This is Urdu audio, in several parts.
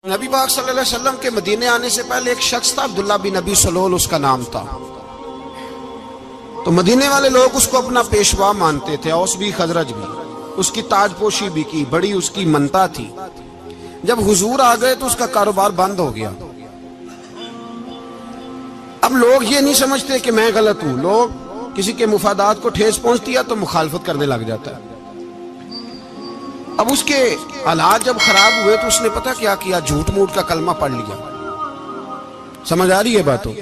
نبی پاک صلی اللہ علیہ وسلم کے مدینے آنے سے پہلے ایک شخص تھا، عبداللہ بن ابی سلول اس کا نام تھا۔ تو مدینے والے لوگ اس کو اپنا پیشوا مانتے تھے، اوس بھی خزرج بھی، اس کی تاج پوشی بھی کی، بڑی اس کی منتا تھی۔ جب حضور آ گئے تو اس کا کاروبار بند ہو گیا۔ اب لوگ یہ نہیں سمجھتے کہ میں غلط ہوں، لوگ کسی کے مفادات کو ٹھیس پہنچتی ہے تو مخالفت کرنے لگ جاتا ہے۔ اب اس کے حالات جب خراب ہوئے تو اس نے پتہ کیا کیا، جھوٹ موٹ کا کلمہ پڑھ لیا۔ سمجھ آ رہی ہے باتوں؟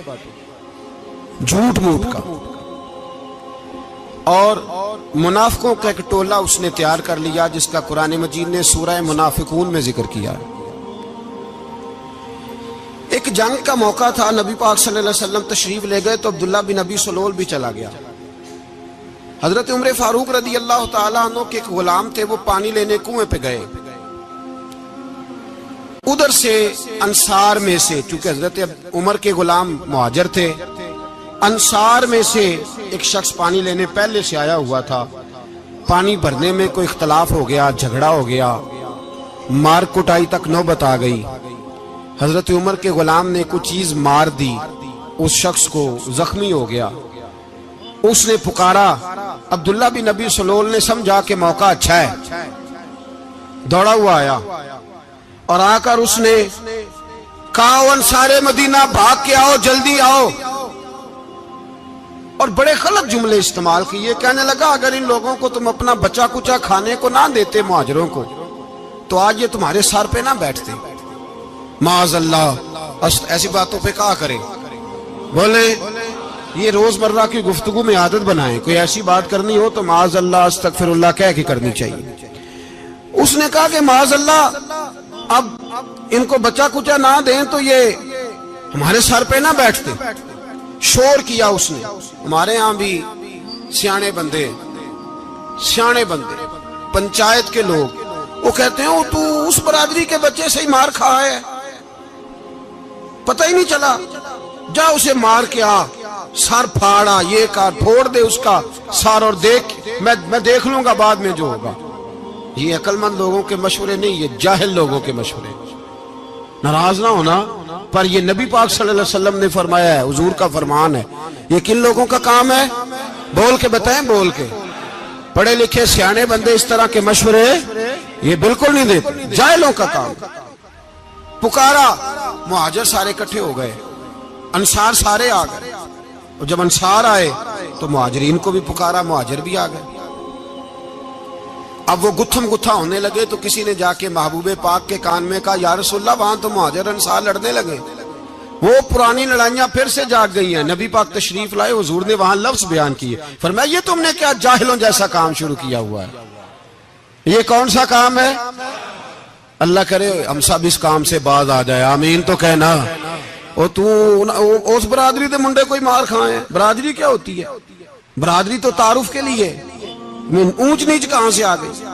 جھوٹ موٹ کا، اور منافقوں کا ایک ٹولہ اس نے تیار کر لیا جس کا قرآن مجید نے سورہ منافقون میں ذکر کیا۔ ایک جنگ کا موقع تھا، نبی پاک صلی اللہ علیہ وسلم تشریف لے گئے تو عبداللہ بن ابی سلول بھی چلا گیا۔ حضرت عمر فاروق رضی اللہ تعالیٰ عنہ کے ایک غلام تھے، وہ پانی لینے کنویں پہ گئے۔ ادھر سے انصار میں سے، چونکہ حضرت عمر کے غلام مہاجر تھے، انصار میں سے ایک شخص پانی لینے پہلے سے آیا ہوا تھا۔ پانی بھرنے میں کوئی اختلاف ہو گیا، جھگڑا ہو گیا، مار کٹائی تک نوبت آ گئی۔ حضرت عمر کے غلام نے کچھ چیز مار دی، اس شخص کو زخمی ہو گیا۔ اس نے پکارا، عبداللہ بن ابی سلول نے سمجھا کہ موقع اچھا ہے، دوڑا ہوا آیا اور آ کر اس نے کہا، انصار مدینہ بھاگ کے آؤ، جلدی آؤ، اور بڑے غلط جملے استعمال کیے۔ کہنے لگا اگر ان لوگوں کو تم اپنا بچا کچا کھانے کو نہ دیتے مہاجروں کو تو آج یہ تمہارے سر پہ نہ بیٹھتے۔ معاذ اللہ، ایسی باتوں پہ کہا کرے، بولے یہ روزمرہ کی گفتگو میں عادت بنائیں، کوئی ایسی بات کرنی ہو تو معاذ اللہ استغفر اللہ کہہ کے کرنی چاہیے۔ اس نے کہا کہ معاذ اللہ اب ان کو بچا کچا نہ دیں تو یہ ہمارے سر پہ نہ بیٹھتے۔ شور کیا اس نے۔ ہمارے ہاں بھی سیانے بندے پنچایت کے لوگ وہ کہتے ہیں تو اس برادری کے بچے سے ہی مار کھا ہے، پتہ ہی نہیں چلا، جا اسے مار کے آ، سر پھاڑا، یہ کار پھوڑ دے اس کا سر، اور دیکھ میں دیکھ لوں گا بعد میں جو ہوگا۔ یہ عقل مند لوگوں کے مشورے نہیں، یہ جاہل لوگوں کے مشورے۔ ناراض نہ ہونا، پر یہ نبی پاک صلی اللہ علیہ وسلم نے فرمایا ہے، حضور کا فرمان ہے۔ یہ کن لوگوں کا کام ہے؟ بول کے بتائیں، بول کے۔ پڑھے لکھے سیانے بندے اس طرح کے مشورے یہ بالکل نہیں دیتے، جاہلوں کا کام۔ پکارا، مہاجر سارے اکٹھے ہو گئے، انصار سارے آ گئے، اور جب انصار آئے تو مہاجرین کو بھی پکارا، مہاجر بھی آ گئے۔ اب وہ گتھم گتھا ہونے لگے تو کسی نے جا کے محبوب پاک کے کان میں کہا، یا رسول اللہ وہاں تو مہاجر انصار لڑنے لگے۔ وہ پرانی لڑائیاں پھر سے جاگ گئی ہیں۔ نبی پاک تشریف لائے، حضور نے وہاں لفظ بیان کیے، فرمایا یہ تم نے کیا جاہلوں جیسا کام شروع کیا ہوا ہے؟ یہ کون سا کام ہے؟ اللہ کرے ہم سب اس کام سے باز آ جائے، آمین تو کہنا۔ اور تو اس برادری دے منڈے کوئی مار کھائے؟ برادری کیا ہوتی ہے؟ برادری تو تعارف کے لیے، اونچ نیچ کہاں سے آ گئی؟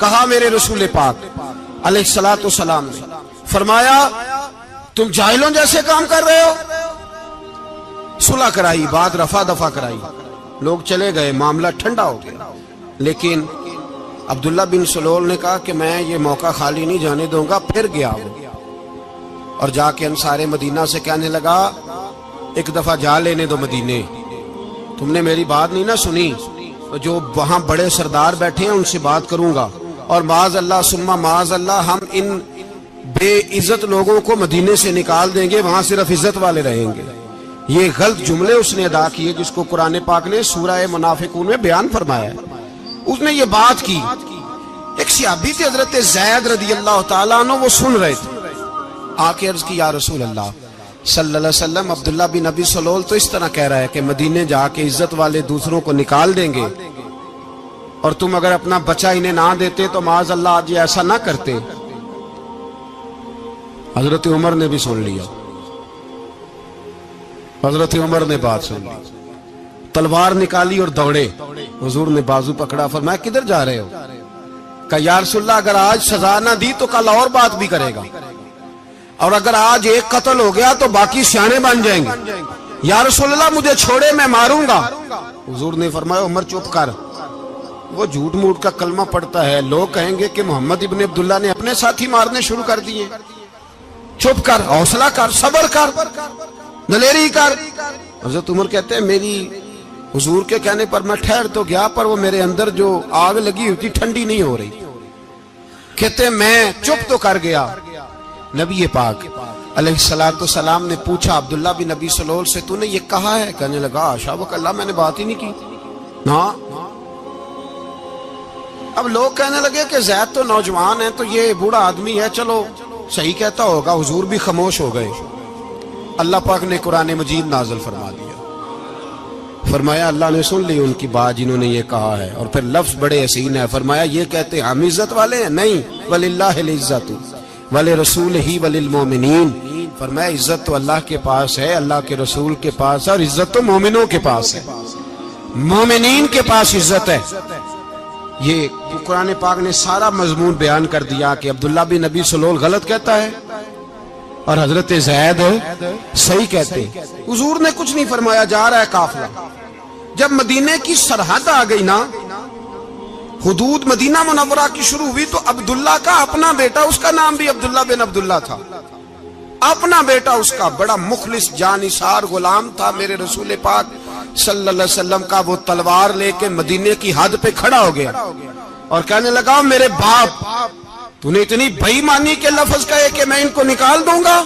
کہا میرے رسول پاک علیہ الصلوۃ والسلام نے فرمایا تم جاہلوں جیسے کام کر رہے ہو۔ صلح کرائی، بات رفع دفع کرائی، لوگ چلے گئے، معاملہ ٹھنڈا ہو گیا۔ لیکن عبداللہ بن سلول نے کہا کہ میں یہ موقع خالی نہیں جانے دوں گا۔ پھر گیا وہ اور جا کے انصار مدینہ سے کہنے لگا، ایک دفعہ جا لینے دو مدینے، تم نے میری بات نہیں نہ سنی تو جو وہاں بڑے سردار بیٹھے ہیں ان سے بات کروں گا، اور معاذ اللہ ثم معاذ اللہ ہم ان بے عزت لوگوں کو مدینے سے نکال دیں گے، وہاں صرف عزت والے رہیں گے۔ یہ غلط جملے اس نے ادا کیے جس کو قرآن پاک نے سورہ منافقون میں بیان فرمایا ہے۔ اس نے یہ بات کی۔ ایک صحابی تھے حضرت زید رضی اللہ تعالیٰ عنہ، وہ سن رہے تھے، آ کے عرض کی، یا رسول اللہ صلی اللہ علیہ وسلم عبداللہ بن ابی سلول تو اس طرح کہہ رہا ہے کہ مدینے جا کے عزت والے دوسروں کو نکال دیں گے، اور تم اگر اپنا بچہ انہیں نہ دیتے تو معاذ اللہ آج یہ ایسا نہ کرتے۔ حضرت عمر نے بھی سن لیا، حضرت عمر نے بات سن لی، تلوار نکالی اور دوڑے۔ حضور نے بازو پکڑا، فرمایا کدھر جا رہے ہو؟ کہا یا رسول اللہ اگر آج سزا نہ دی تو کل اور بات بھی کرے گا، اور اگر آج ایک قتل ہو گیا تو باقی سیانے بن جائیں گے۔ یا رسول اللہ مجھے چھوڑے، میں ماروں گا۔ حضور نے فرمایا عمر چپ کر، وہ جھوٹ موٹ کا کلمہ پڑھتا ہے، لوگ کہیں گے کہ محمد ابن عبداللہ نے اپنے ساتھی مارنے شروع کر دیے۔ چپ کر، حوصلہ کر، صبر کر، دلیری کر۔ حضرت عمر کہتے ہیں میری حضور کے کہنے پر میں ٹھہر تو گیا، پر وہ میرے اندر جو آگ لگی ہوئی تھی ٹھنڈی نہیں ہو رہی۔ کہتے ہیں میں چپ تو کر گیا۔ نبی پاک علیہ السلام نے پوچھا عبداللہ بن نبی سلول سے، تو نے یہ کہا ہے؟ کہنے لگا حاشا وک اللہ، میں نے بات ہی نہیں کی۔ ہاں، اب لوگ کہنے لگے کہ زید تو نوجوان ہے، تو یہ بوڑھا آدمی ہے، چلو صحیح کہتا ہوگا۔ حضور بھی خاموش ہو گئے۔ اللہ پاک نے قرآن مجید نازل فرما دیا، فرمایا اللہ نے سن لی ان کی بات جنہوں نے یہ کہا ہے، اور پھر لفظ بڑے حسین ہے، فرمایا یہ کہتے ہم عزت والے ہیں؟ نہیں، وَلِلَّهِ الْعِزَّةُ وَلِرَسُولِهِ وَلِلْمُؤْمِنِينَ، فرمایا عزت تو اللہ کے پاس ہے، اللہ کے رسول کے پاس ہے، اور عزت تو مومنوں کے پاس ہے، مومنین کے پاس عزت ہے۔ یہ قرآن پاک نے سارا مضمون بیان کر دیا کہ عبداللہ بن نبی سلول غلط کہتا ہے اور حضرت زید صحیح کہتے ہیں۔ حضور نے کچھ نہیں فرمایا، جا رہا ہے قافلہ۔ جب مدینے کی سرحد آ گئی نا، حدود مدینہ منورہ کی شروع ہوئی، تو عبداللہ کا اپنا بیٹا، اس کا نام بھی عبداللہ بن عبداللہ تھا، اپنا بیٹا اس کا بڑا مخلص جانثار غلام تھا میرے رسول پاک صلی اللہ علیہ وسلم کا، وہ تلوار لے کے مدینے کی حد پہ کھڑا ہو گیا اور کہنے لگا میرے باپ، تو نے اتنی بے ایمانی کے لفظ کہے کہ میں ان کو نکال دوں گا؟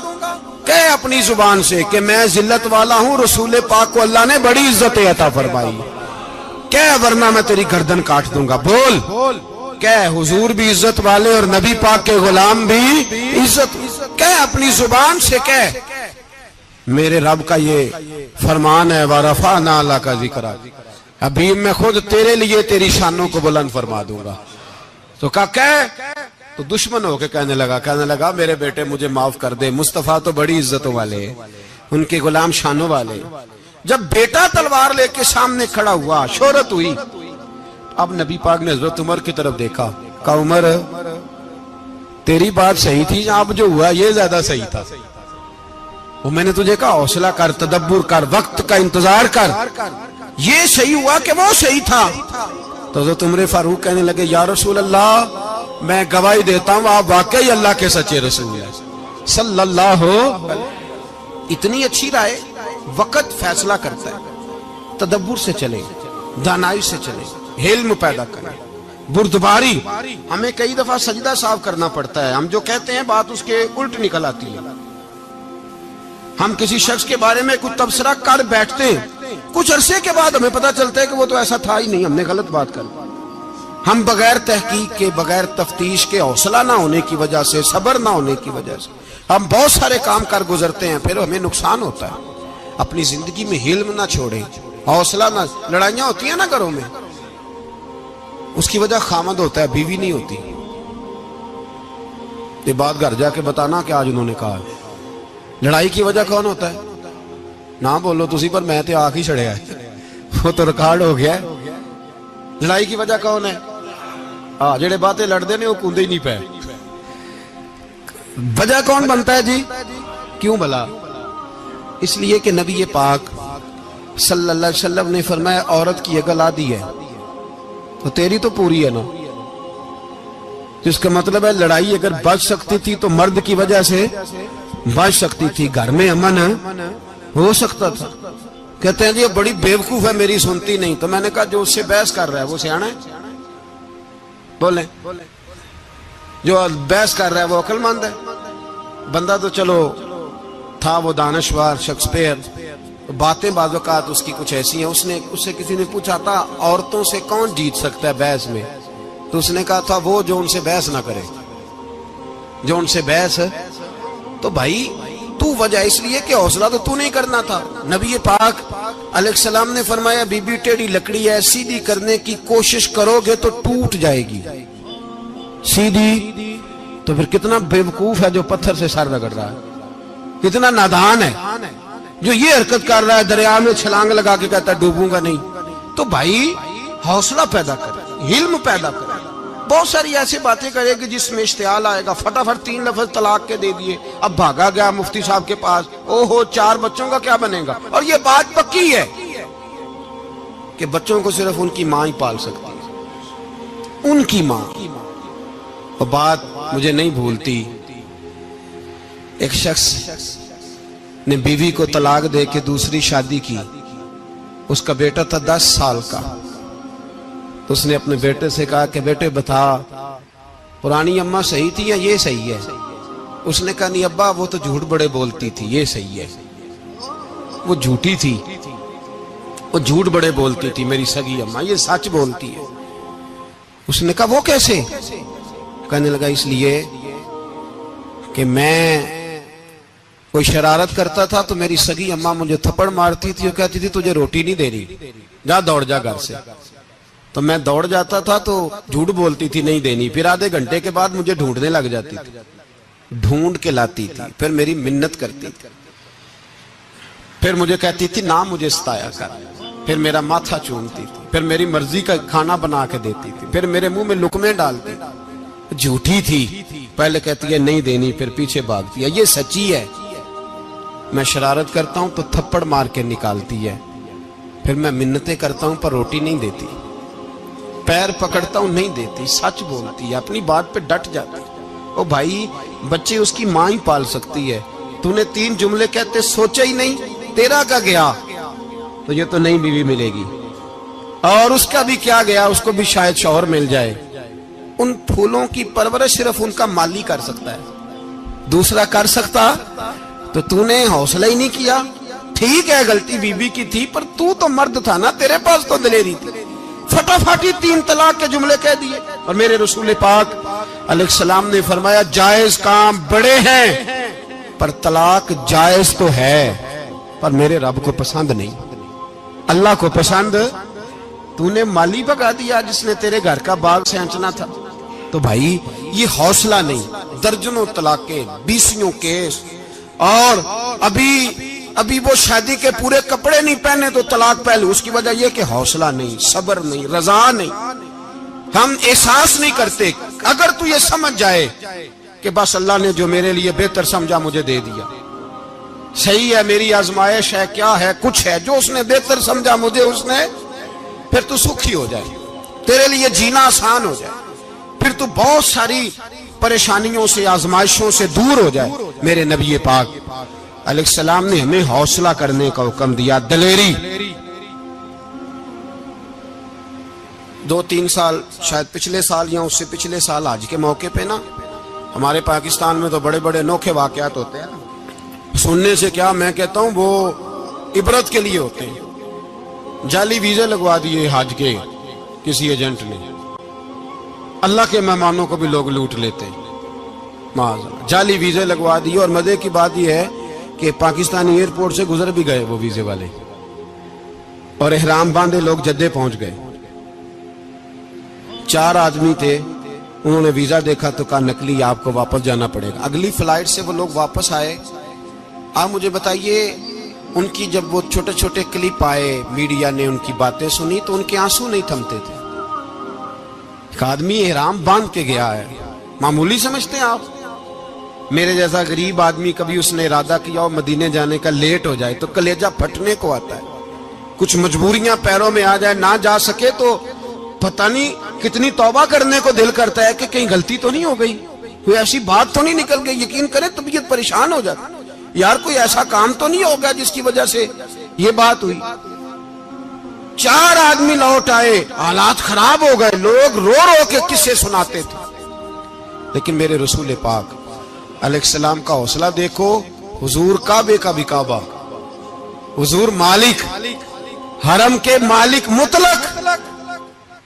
کہے اپنی زبان سے کہ میں ذلت والا ہوں، رسول پاک کو اللہ نے بڑی عزت عطا فرمائی، کہے ورنہ میں تیری گردن کاٹ دوں گا۔ بول، کہے حضور بھی عزت والے اور نبی پاک کے غلام بھی عزت، کہے اپنی زبان سے، کہے میرے رب کا یہ فرمان ہے وَرَفَعْنَا لَكَ ذِكْرَكَ، ابھی میں خود تیرے لیے تیری شانوں کو بلند فرما دوں گا۔ تو کہا کہے، تو دشمن ہو کے کہنے لگا میرے بیٹے مجھے معاف کر دے، مصطفیٰ تو بڑی عزتوں والے، ان کے غلام شانوں والے۔ جب بیٹا تلوار لے کے سامنے کھڑا ہوا، شہرت ہوئی، اب نبی پاک نے حضرت عمر کی طرف دیکھا، کہا عمر تیری بات صحیح تھی، اب جو ہوا یہ زیادہ صحیح تھا، وہ میں نے تجھے کہا حوصلہ کر، تدبر کر، وقت کا انتظار کر، یہ صحیح ہوا کہ وہ صحیح تھا۔ تو حضرت عمر فاروق کہنے لگے یا رسول اللہ، میں گواہی دیتا ہوں آپ واقعی اللہ کے سچے رسول ہیں صلی اللہ اتنی اچھی رائے، وقت فیصلہ کرتا ہے، تدبر سے چلے، دانائی سے چلے، علم پیدا کریں، بردباری۔ ہمیں کئی دفعہ سجدہ صاف کرنا پڑتا ہے، ہم جو کہتے ہیں بات اس کے الٹ نکل آتی ہے۔ ہم کسی شخص کے بارے میں کچھ تبصرہ کر بیٹھتے ہیں، کچھ عرصے کے بعد ہمیں پتہ چلتا ہے کہ وہ تو ایسا تھا ہی نہیں، ہم نے غلط بات کر دی۔ ہم بغیر تحقیق کے، بغیر تفتیش کے، حوصلہ نہ ہونے کی وجہ سے، صبر نہ ہونے کی وجہ سے ہم بہت سارے کام کر گزرتے ہیں، پھر ہمیں نقصان ہوتا ہے۔ اپنی زندگی میں حلم نہ چھوڑیں، حوصلہ نہ، لڑائیاں ہوتی ہیں نا گھروں میں، اس کی وجہ خامد ہوتا ہے، بیوی نہیں ہوتی۔ یہ بات گھر جا کے بتانا کہ آج انہوں نے کہا ہے۔ لڑائی کی وجہ کون ہوتا ہے؟ نہ بولو تسی، پر میں تے آنکھ ہی چھڑے ہے، وہ تو ریکارڈ ہو گیا ہے۔ لڑائی کی وجہ کون ہے؟ جڑے باتیں لڑتے ہیں وہ کوندے ہی نہیں پے۔ وجہ کون بنتا ہے جی؟ کیوں بلا؟ اس لیے کہ نبی پاک صلی اللہ علیہ وسلم نے فرمایا عورت کی اگل آدھی ہے تو تیری تو پوری ہے نا، جس کا مطلب ہے لڑائی اگر بچ سکتی تھی تو مرد کی وجہ سے بچ سکتی تھی، گھر میں امن ہو سکتا تھا۔ کہتے ہیں جی یہ بڑی بیوقوف ہے، میری سنتی نہیں۔ تو میں نے کہا جو اس سے بحث کر رہا ہے وہ سیانا ہے؟ بولیں، جو بحث کر رہا ہے وہ عقل مند ہے؟ بندہ تو چلو تھا وہ دانشور، شیکسپیئر، باتیں بعض اوقات اس کی کچھ ایسی ہیں۔ اس سے کسی نے پوچھا تھا عورتوں سے کون جیت سکتا ہے بحث میں، تو اس نے کہا تھا وہ جو ان سے بحث نہ کرے، جو ان سے بحث۔ تو بھائی تو وجہ اس لیے کہ حوصلہ تو نہیں کرنا تھا۔ نبی پاک علیہ السلام نے فرمایا بی بی ٹیڑھی لکڑی ہے، سیدھی کرنے کی کوشش کرو گے تو ٹوٹ جائے گی، سیدھی۔ تو پھر کتنا بیوقوف ہے جو پتھر سے سر رگڑ رہا ہے، کتنا نادان ہے جو یہ حرکت کر رہا ہے، دریا میں چھلانگ لگا کے کہتا ہے ڈوبوں گا نہیں۔ تو بھائی حوصلہ پیدا کرے، علم پیدا کرے، بہت ساری ایسی باتیں کرے کہ جس میں اشتعال آئے گا، فٹافٹ 3 لفظ طلاق کے دے دیے، اب بھاگا گیا مفتی صاحب کے پاس، او ہو 4 بچوں کا کیا بنے گا؟ اور یہ بات پکی ہے کہ بچوں کو صرف ان کی ماں ہی پال سکتی ہے، ان کی ماں۔ اور بات مجھے نہیں بھولتی، ایک شخص نے بیوی کو طلاق دے کے دوسری شادی کی. اس کا بیٹا تھا 10 سال کا. تو اس نے اپنے بیٹے سے کہا کہ بیٹے بتا پرانی اماں صحیح تھی یا یہ صحیح ہے؟ اس نے کہا نہیں ابا وہ تو جھوٹ بڑے بولتی تھی، یہ صحیح ہے. وہ جھوٹی تھی، وہ جھوٹ بڑے بولتی تھی میری سگی اماں، یہ سچ بولتی ہے. اس نے کہا وہ کیسے؟ کہنے لگا اس لیے کہ میں کوئی شرارت کرتا تھا تو میری سگی اماں مجھے تھپڑ مارتی تھی اور کہتی تھی تجھے روٹی نہیں دے رہی، جا دوڑ جا گھر سے. تو میں دوڑ جاتا تھا تو جھوٹ بولتی تھی نہیں دینی، پھر آدھے گھنٹے کے بعد مجھے ڈھونڈنے لگ جاتی تھی، ڈھونڈ کے لاتی تھی، پھر میری منت کرتی تھی، پھر مجھے کہتی تھی نہ مجھے ستایا کر، پھر میرا ماتھا چومتی تھی، پھر میری مرضی کا کھانا بنا کے دیتی تھی، پھر میرے منہ میں لقمے ڈالتی. جھوٹی تھی، پہلے کہتی ہے نہیں دینی، پھر پیچھے بھاگتی ہے. یہ سچی ہے، میں شرارت کرتا ہوں تو تھپڑ مار کے نکالتی ہے، پھر میں منتیں کرتا ہوں پر روٹی نہیں دیتی، پیر پکڑتا ہوں نہیں دیتی. سچ بولتی ہے، اپنی بات پہ ڈٹ جاتی. او بھائی بچے اس کی ماں ہی پال سکتی ہے، تو نے 3 جملے کہتے سوچا ہی نہیں، تیرا کا گیا تو یہ تو نئی بیوی ملے گی، اور اس کا بھی کیا گیا، اس کو بھی شاید شوہر مل جائے. ان پھولوں کی پرورش صرف ان کا مالی کر سکتا ہے، دوسرا کر سکتا؟ تو نے حوصلہ ہی نہیں کیا. ٹھیک ہے غلطی بیوی کی تھی پر تو مرد تھا نا، تیرے پاس تو دلیری تھی. فٹافٹی 3 طلاق کے جملے کہہ دیے. اور میرے رسول پاک علیہ السلام نے فرمایا جائز کام بڑے ہیں پر طلاق جائز تو ہے پر میرے رب کو پسند نہیں، اللہ کو پسند. تو نے مالی بگا دیا جس نے تیرے گھر کا باغ سینچنا تھا. تو بھائی یہ حوصلہ نہیں. درجنوں طلاقیں، 20 کیس، اور ابھی وہ شادی کے پورے کپڑے نہیں پہنے تو طلاق پہلے. اس کی وجہ یہ کہ حوصلہ نہیں، صبر نہیں، رضا نہیں، ہم احساس نہیں کرتے. اگر تو یہ سمجھ جائے کہ بس اللہ نے جو میرے لیے بہتر سمجھا مجھے دے دیا، صحیح ہے میری آزمائش ہے، کیا ہے کچھ ہے جو اس نے بہتر سمجھا مجھے اس نے، پھر تو سکھی ہو جائے، تیرے لیے جینا آسان ہو جائے، پھر تو بہت ساری پریشانیوں سے آزمائشوں سے دور ہو جائے. میرے نبی پاک علیہ السلام نے ہمیں حوصلہ کرنے کا حکم دیا، دلیری. 2-3 سال شاید پچھلے سال یا اس سے پچھلے سال حج کے موقع پہ نا ہمارے پاکستان میں تو بڑے بڑے انوکھے واقعات ہوتے ہیں. سننے سے کیا میں کہتا ہوں وہ عبرت کے لیے ہوتے ہیں. جعلی ویزے لگوا دیے حج کے کسی ایجنٹ نے، اللہ کے مہمانوں کو بھی لوگ لوٹ لیتے ہیں. معاذ جعلی ویزے لگوا دیے. اور مزے کی بات یہ ہے کہ پاکستانی ایئرپورٹ سے گزر بھی گئے وہ ویزے والے، اور احرام باندھے لوگ جدے پہنچ گئے. 4 آدمی تھے، انہوں نے ویزا دیکھا تو کہا نقلی آپ کو واپس جانا پڑے گا. اگلی فلائٹ سے وہ لوگ واپس آئے. آپ مجھے بتائیے ان کی جب وہ چھوٹے چھوٹے کلپ آئے، میڈیا نے ان کی باتیں سنی تو ان کے آنسو نہیں تھمتے تھے. ایک آدمی احرام باندھ کے گیا ہے، معمولی سمجھتے ہیں آپ؟ میرے جیسا غریب آدمی کبھی اس نے ارادہ کیا ہو مدینے جانے کا، لیٹ ہو جائے تو کلیجہ پھٹنے کو آتا ہے. کچھ مجبوریاں پیروں میں آ جائے، نہ جا سکے تو پتہ نہیں کتنی توبہ کرنے کو دل کرتا ہے کہ کہیں غلطی تو نہیں ہو گئی، کوئی ایسی بات تو نہیں نکل گئی. یقین کریں طبیعت پریشان ہو جاتی، یار کوئی ایسا کام تو نہیں ہوگا جس کی وجہ سے یہ بات ہوئی. 4 آدمی لوٹ آئے، حالات خراب ہو گئے، لوگ رو رو کے قصے سناتے تھے. لیکن میرے رسول پاک علیہ السلام کا حوصلہ دیکھو. حضور کعبے کا بھی کعبہ، حضور مالک، حرم کے مالک مطلق،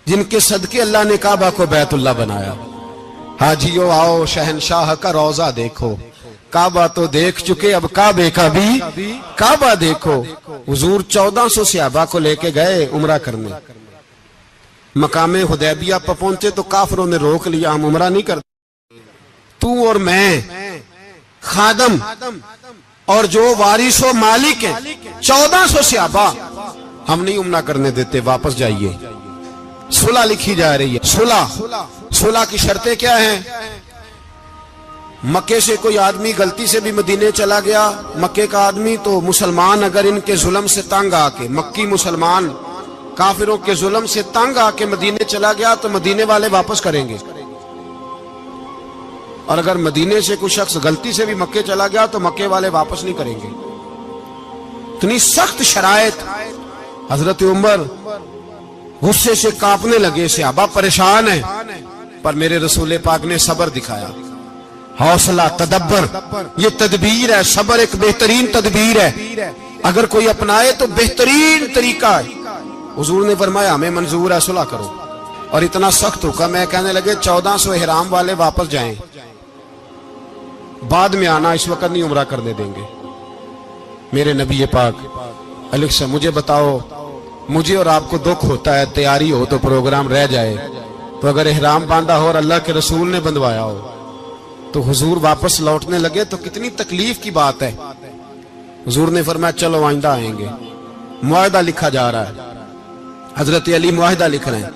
جن کے صدقے اللہ نے کعبہ کو بیت اللہ بنایا. حاجیو آؤ شہنشاہ کا روضہ دیکھو، کعبہ تو دیکھ چکے اب کعبے کا بھی کعبہ دیکھو. حضور 1400 صحابہ کو لے کے گئے عمرہ کرنے. مقام حدیبیہ پر پہنچے تو کافروں نے روک لیا، ہم عمرہ نہیں کرتے. تو اور میں خادم اور جو وارث و مالک ہیں 1400 صحابہ، ہم نہیں عمرہ کرنے دیتے، واپس جائیے. صلح لکھی جا رہی ہے. صلح کی شرطیں کیا ہیں؟ مکے سے کوئی آدمی غلطی سے بھی مدینے چلا گیا، مکے کا آدمی، تو مسلمان اگر ان کے ظلم سے تنگ آ کے، مکی مسلمان کافروں کے ظلم سے تنگ آ کے مدینے چلا گیا تو مدینے والے واپس کریں گے. اور اگر مدینے سے کوئی شخص غلطی سے بھی مکے چلا گیا تو مکے والے واپس نہیں کریں گے. اتنی سخت شرائط. حضرت عمر غصے سے کانپنے لگے, صحابہ پریشان ہیں, پر میرے رسول پاک نے صبر دکھایا, حوصلہ, تدبر. یہ تدبیر ہے, صبر ایک بہترین تدبیر ہے, اگر کوئی اپنائے تو بہترین طریقہ ہے. حضور نے فرمایا ہمیں منظور ہے, صلح کرو. اور اتنا سخت حکم ہے, کہنے لگے 1400 احرام والے واپس جائیں, بعد میں آنا, اس وقت نہیں عمرہ کرنے دیں گے. میرے نبی پاک علیہ السلام, مجھے بتاؤ, مجھے اور آپ کو دکھ ہوتا ہے تیاری ہو تو پروگرام رہ جائے, تو اگر احرام باندھا ہو اور اللہ کے رسول نے بندھوایا ہو تو حضور واپس لوٹنے لگے تو کتنی تکلیف کی بات ہے. حضور نے فرمایا چلو آئندہ آئیں گے. معاہدہ لکھا جا رہا ہے, حضرت علی معاہدہ لکھ رہے ہیں,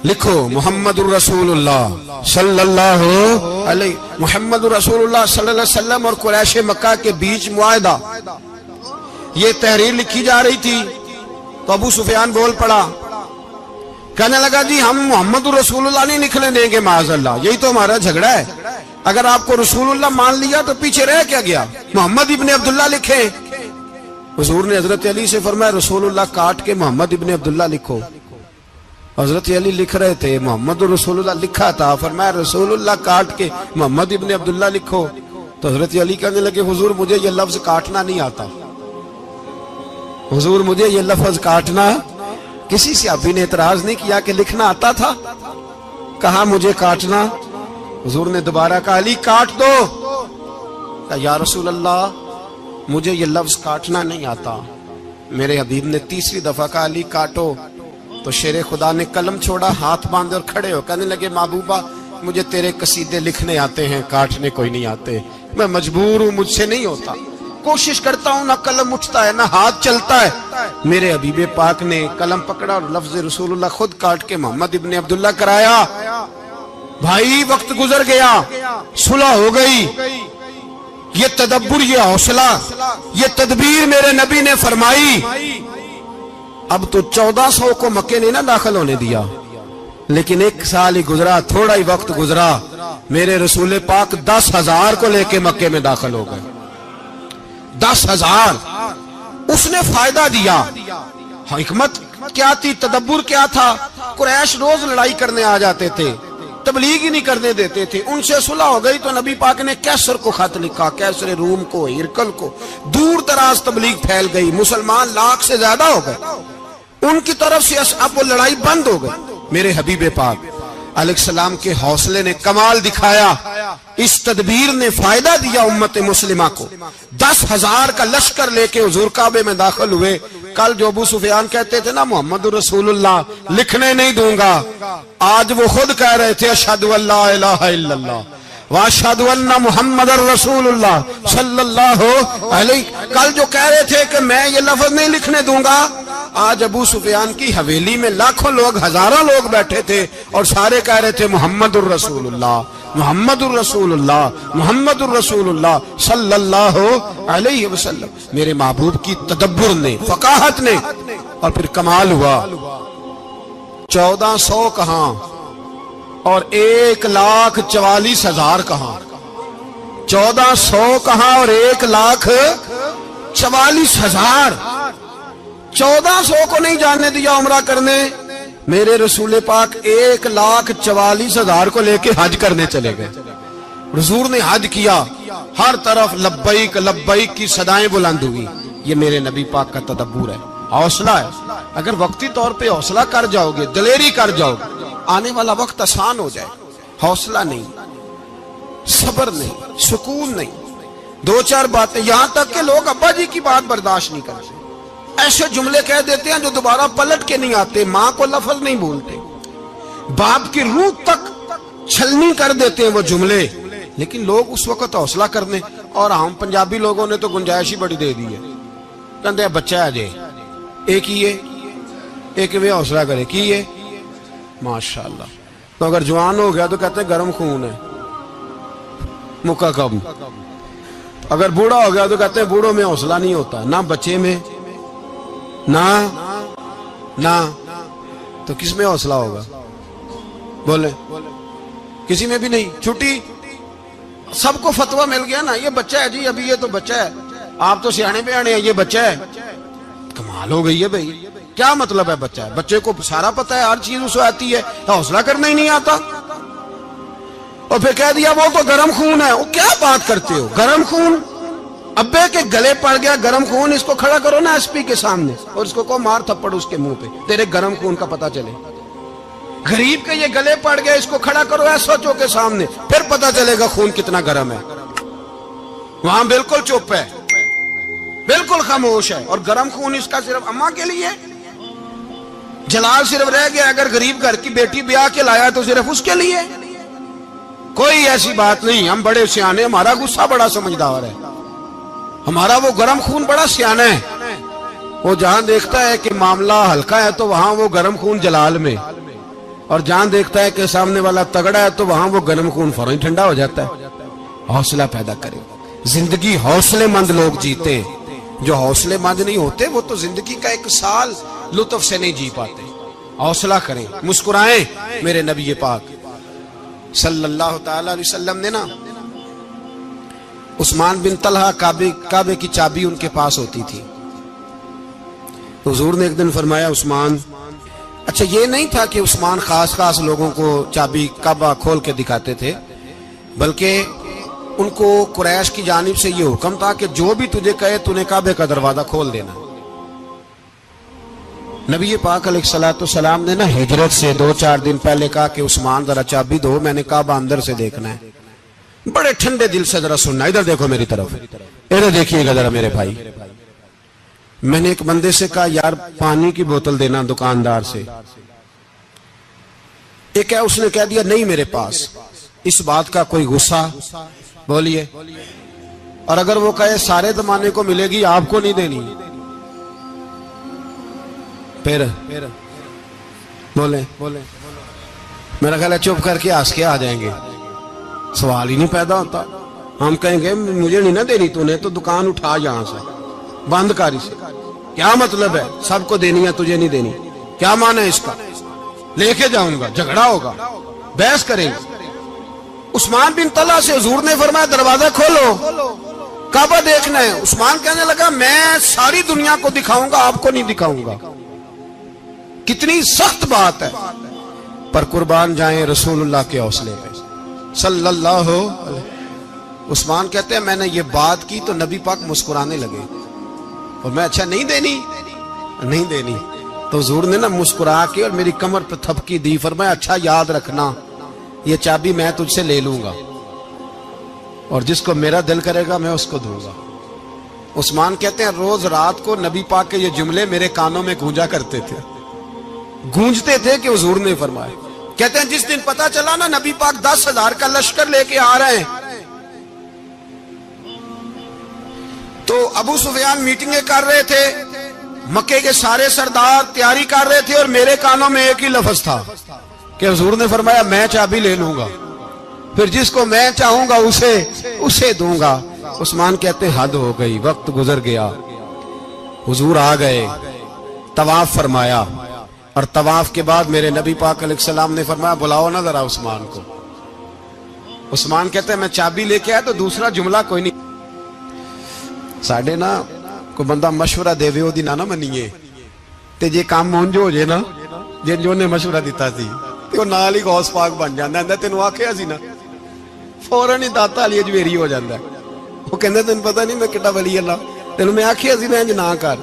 لکھو محمد الرسول اللہ صلی اللہ علیہ, محمد الرسول اللہ صلی اللہ علیہ وسلم اور قریش مکہ کے بیچ معاہدہ. یہ تحریر لکھی جا رہی تھی تو ابو سفیان بول پڑا, کہنے لگا جی ہم محمد الرسول اللہ نہیں نکلنے دیں گے معاذ اللہ, یہی تو ہمارا جھگڑا ہے. اگر آپ کو رسول اللہ مان لیا تو پیچھے رہ کیا گیا, محمد ابن عبداللہ لکھیں. حضور نے حضرت علی سے فرمایا رسول اللہ کاٹ کے محمد ابن عبداللہ لکھو. حضرت علی لکھ رہے تھے, محمد رسول اللہ لکھا تھا, فرمایا رسول اللہ کاٹ کے محمد ابن عبداللہ لکھو. تو حضرت علی کہنے لگے حضور مجھے یہ لفظ کاٹنا نہیں آتا, حضور مجھے یہ لفظ کاٹنا. کسی صحابی نے اعتراض نہیں کیا کہ لکھنا آتا تھا, کہا مجھے کاٹنا. حضور نے دوبارہ کہا علی کاٹ دو. کہا یا رسول اللہ مجھے یہ لفظ کاٹنا نہیں آتا. میرے حبیب نے تیسری دفعہ کہا علی کاٹو. تو شیر خدا نے قلم چھوڑا, ہاتھ باندھے اور کھڑے ہو کہنے لگے محبوبہ مجھے تیرے قصیدے لکھنے آتے ہیں, کاٹنے کوئی نہیں آتے. میں مجبور ہوں, مجھ سے نہیں ہوتا, کوشش کرتا ہوں, نہ قلم اٹھتا ہے نہ ہاتھ چلتا ہے. میرے حبیب پاک نے قلم پکڑا اور لفظ رسول اللہ خود کاٹ کے محمد ابن عبداللہ کرایا. بھائی وقت گزر گیا, صلح ہو گئی. یہ تدبر, یہ حوصلہ, یہ تدبیر میرے نبی نے فرمائی. اب تو 1400 کو مکے نے نہ داخل ہونے دیا, لیکن ایک سال ہی گزرا, تھوڑا ہی وقت گزرا, میرے رسول پاک 10,000 کو لے کے مکے میں داخل ہو گئے. 10,000 اس نے فائدہ دیا. حکمت کیا تھی, تدبر کیا تھا؟ قریش روز لڑائی کرنے آ جاتے تھے, تبلیغ ہی نہیں کرنے دیتے تھے. ان سے صلح ہو گئی تو نبی پاک نے کیسر کو خط لکھا, کیسر روم کو, ہرکل کو. دور دراز تبلیغ پھیل گئی, مسلمان 100,000 سے زیادہ ہو گئے. ان کی طرف سے اب وہ لڑائی بند ہو گئی. میرے حبیب پاک علیہ السلام کے حوصلے نے کمال دکھایا, اس تدبیر نے فائدہ دیا امت مسلمہ کو. 10,000 کا لشکر لے کے حضور کعبے میں داخل ہوئے. کل جو ابو سفیان کہتے تھے نا محمد رسول اللہ لکھنے نہیں دوں گا, آج وہ خود کہہ رہے تھے اشہد ان لا الہ الا اللہ واشہد ان محمد رسول اللہ صلی اللہ علیہ. کل جو کہہ رہے تھے کہ میں یہ لفظ نہیں لکھنے دوں گا, آج ابو سفیان کی حویلی میں لاکھوں لوگ, ہزاروں لوگ بیٹھے تھے اور سارے کہہ رہے تھے محمد الرسول اللہ, محمد الرسول اللہ, محمد الرسول اللہ صلی اللہ علیہ وسلم. میرے محبوب کی تدبر نے, فقاہت نے, اور پھر کمال ہوا. 1400 کہاں اور 1,44,000 کہاں, 1400 کہاں اور 1,44,000. 1400 کو نہیں جانے دیا عمرہ کرنے, میرے رسول پاک 1,44,000 کو لے کے حج کرنے چلے گئے. حضور نے حج کیا, ہر طرف لبیک لبیک کی صدائیں بلند ہوئی. یہ میرے نبی پاک کا تدبر ہے, حوصلہ ہے. اگر وقتی طور پہ حوصلہ کر جاؤ گے, دلیری کر جاؤ گے, آنے والا وقت آسان ہو جائے. حوصلہ نہیں, صبر نہیں, سکون نہیں, 2-4 باتیں, یہاں تک کہ لوگ ابا جی کی بات برداشت نہیں کرتے, ایسے جملے کہہ دیتے ہیں جو دوبارہ پلٹ کے نہیں آتے. ماں کو لفظ نہیں بولتے, باپ کی روح تک چھلنی کر دیتے ہیں وہ جملے. لیکن لوگ اس وقت حوصلہ کرنے, اور ہم پنجابی لوگوں نے تو گنجائش ہی بڑی دے دی ہے. کہتے ہیں بچہ ہے جے ایک ہی ہے, ایک میں حوصلہ کرے کی ہے ماشاءاللہ. تو اگر جوان ہو گیا تو کہتے ہیں گرم خون ہے, مکہ کم. اگر بوڑھا ہو گیا تو کہتے ہیں بوڑھوں میں حوصلہ نہیں ہوتا, نہ بچے میں نہ تو کس میں حوصلہ ہوگا؟ بولے کسی میں بھی نہیں. چھٹی سب کو فتویٰ مل گیا نا, یہ بچہ ہے جی, ابھی یہ تو بچہ ہے, آپ تو سیانے بیانے ہیں, یہ بچہ ہے. کمال ہو گئی ہے بھائی, کیا مطلب ہے بچہ ہے؟ بچے کو سارا پتہ ہے, ہر چیز اسے آتی ہے, حوصلہ کرنا ہی نہیں آتا. اور پھر کہہ دیا وہ تو گرم خون ہے. وہ کیا بات کرتے ہو, گرم خون؟ ابے کے گلے پڑ گیا گرم خون, اس کو کھڑا کرو نا ایس پی کے سامنے اور اس کو مار تھپڑ اس کے منہ پہ, تیرے گرم خون کا پتہ چلے. غریب کے یہ گلے پڑ گیا, اس کو کھڑا کرو ایس ایچ او کے سامنے, پھر پتہ چلے گا خون کتنا گرم ہے. وہاں بالکل چپ ہے, بالکل خاموش ہے. اور گرم خون اس کا صرف اماں کے لیے, جلال صرف رہ گیا اگر غریب گھر کی بیٹی بیاہ کے لایا تو صرف اس کے لیے. کوئی ایسی بات نہیں, ہم بڑے سیانے, ہمارا غصہ بڑا سمجھدار ہے, ہمارا وہ گرم خون بڑا سیانا ہے. وہ جہاں دیکھتا ہے کہ معاملہ ہلکا ہے تو وہاں وہ گرم خون جلال میں, اور جہاں دیکھتا ہے کہ سامنے والا تگڑا ہے تو وہاں وہ گرم خون فوراً ٹھنڈا ہو جاتا ہے. حوصلہ پیدا کرے. زندگی حوصلے مند لوگ جیتے ہیں, جو حوصلے مند نہیں ہوتے وہ تو زندگی کا ایک سال لطف سے نہیں جی پاتے. حوصلہ کریں, مسکرائیں. میرے نبی پاک صلی اللہ تعالی علیہ وسلم نے نا عثمان بن طلحہ, کعبے کی چابی ان کے پاس ہوتی تھی. حضور نے ایک دن فرمایا عثمان, اچھا یہ نہیں تھا کہ عثمان خاص لوگوں کو چابی کعبہ کھول کے دکھاتے تھے, بلکہ ان کو قریش کی جانب سے یہ حکم تھا کہ جو بھی تجھے کہے تو نے کعبے کا دروازہ کھول دینا. نبی پاک علیہ الصلوۃ والسلام نے نا ہجرت سے 2-4 دن پہلے کہا کہ عثمان ذرا چابی دو, میں نے کعبہ اندر سے دیکھنا ہے. بڑے ٹھنڈے دل سے ذرا سننا, ادھر دیکھو میری طرف, ادھر دیکھیے گا ذرا میرے بھائی. میں نے ایک بندے سے کہا یار پانی کی بوتل دینا دکاندار سے, ایک ہے اس نے کہہ دیا نہیں میرے پاس. اس بات کا کوئی غصہ بولیے, اور اگر وہ کہے سارے زمانے کو ملے گی آپ کو نہیں دینی, پھر بولیں میرا خیال ہے چپ کر کے ہنس کے آ جائیں گے, سوال ہی نہیں پیدا ہوتا. ہم کہیں گے مجھے نہیں نہ دینی, تو نے تو دکان اٹھا یہاں سے بند کاری سے. کیا مطلب ہے سب کو دینی ہے تجھے نہیں دینی, کیا معنی ہے اس کا؟ لے کے جاؤں گا, جھگڑا ہوگا, بحث کریں گے. عثمان بن طلحہ سے حضور نے فرمایا دروازہ کھولو, کعبہ دیکھنا ہے. عثمان کہنے لگا میں ساری دنیا کو دکھاؤں گا, آپ کو نہیں دکھاؤں گا. کتنی سخت بات ہے, پر قربان جائیں رسول اللہ کے حوصلے پہ صلی اللہ علیہ. عثمان کہتے ہیں میں نے یہ بات کی تو نبی پاک مسکرانے لگے, اور میں اچھا نہیں دینی, تو حضور نے نا مسکرا کے اور میری کمر پہ تھپکی دی, فرمایا اچھا یاد رکھنا یہ چابی میں تجھ سے لے لوں گا, اور جس کو میرا دل کرے گا میں اس کو دوں گا. عثمان کہتے ہیں روز رات کو نبی پاک کے یہ جملے میرے کانوں میں گونجتے تھے کہ حضور نے فرمایا. کہتے ہیں جس دن پتا چلا نا نبی پاک 10,000 کا لشکر لے کے آ رہے ہیں, تو ابو سفیان میٹنگیں کر رہے تھے, مکے کے سارے سردار تیاری کر رہے تھے, اور میرے کانوں میں ایک ہی لفظ تھا کہ حضور نے فرمایا میں چابی لے لوں گا, پھر جس کو میں چاہوں گا اسے دوں گا. عثمان کہتے ہیں حد ہو گئی, وقت گزر گیا, حضور آ گئے, طواف فرمایا, اور طواف کے بعد میرے نبی پاک علیہ السلام نے فرمایا بلاؤ نا ذرا عثمان کو. عثمان کہتے ہیں میں چابی لے کے آیا تو دوسرا جملہ کوئی نہیں. ساڑھے نا کوئی بندہ مشورہ دے وے دی نہ منیے تے جے کام مونجو ہو جے نا, جن جو نے مشورہ دیتا سی تے وہ نال ہی غوث پاک بن جاندا ہے. تینوں آکھیا سی نا فوراً ہی داتا علی اجمیری ہو جاندا ہے. وہ کہندے تینوں پتہ نہیں میں کڈا ولی اللہ, تینوں میں آکھیا سی میں انج نہ کر,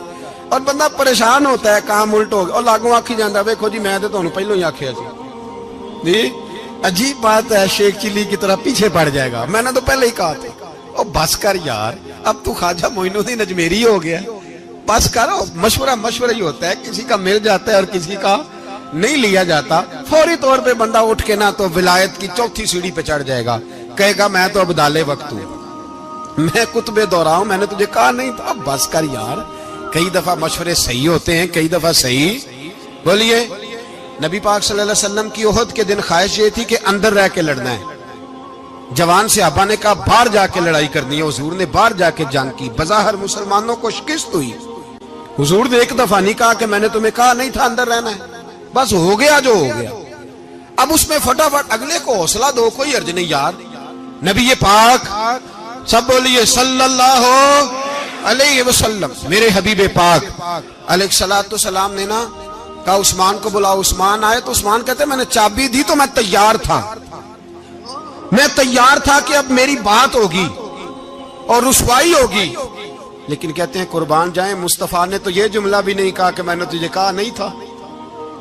اور بندہ پریشان ہوتا ہے کام الٹ ہو گیا, اور لاگوں آکھی جاندا ویکھو جی میں تے تانوں پہلو ہی آکھیا سی. جی عجیب بات ہے, شیخ چلی کی طرح پیچھے پڑ جائے گا, میں نے تو پہلے ہی کہا تھا. او بس کر یار, اب تو خواجہ معین الدین اجمیری ہو گیا, بس کر. مشورہ ہی ہوتا ہے, کسی کا مل جاتا ہے اور کسی کا نہیں لیا جاتا. فوری طور پہ بندہ اٹھ کے نا تو ولایت کی 4تھی سیڑھی پہ چڑھ جائے گا, کہے گا میں تو ابدال وقت ہوں, میں قطب دورہ ہوں, میں نے تجھے کہا نہیں تھا. بس کر یار, کئی دفعہ مشورے صحیح ہوتے ہیں, کئی دفعہ صحیح. بولیے نبی پاک صلی اللہ علیہ وسلم کی احد کے دن خواہش یہ تھی کہ اندر رہ کے لڑنا ہے. جوان صحابہ نے کہا باہر جا کے لڑائی کرنی ہے, حضور نے باہر جا کے جنگ کی. بظاہر مسلمانوں کو شکست ہوئی, حضور نے ایک دفعہ نہیں کہا کہ میں نے تمہیں کہا نہیں تھا اندر رہنا ہے, بس ہو گیا جو ہو گیا. اب اس میں فٹافٹ اگلے کو حوصلہ دو، کوئی عرض نہیں یار. نبی پاک سب بولیے صلی اللہ علیہ وسلم، میرے حبیب پاک علیہ الصلوۃ والسلام نے نا کہا عثمان کو بلاؤ. عثمان آئے تو عثمان کہتے میں نے چابی دی تو میں تیار تھا، میں تیار تھا کہ اب میری بات ہوگی اور رسوائی ہوگی. لیکن کہتے ہیں قربان جائیں مصطفیٰ نے تو یہ جملہ بھی نہیں کہا کہ میں نے تجھے کہا نہیں تھا،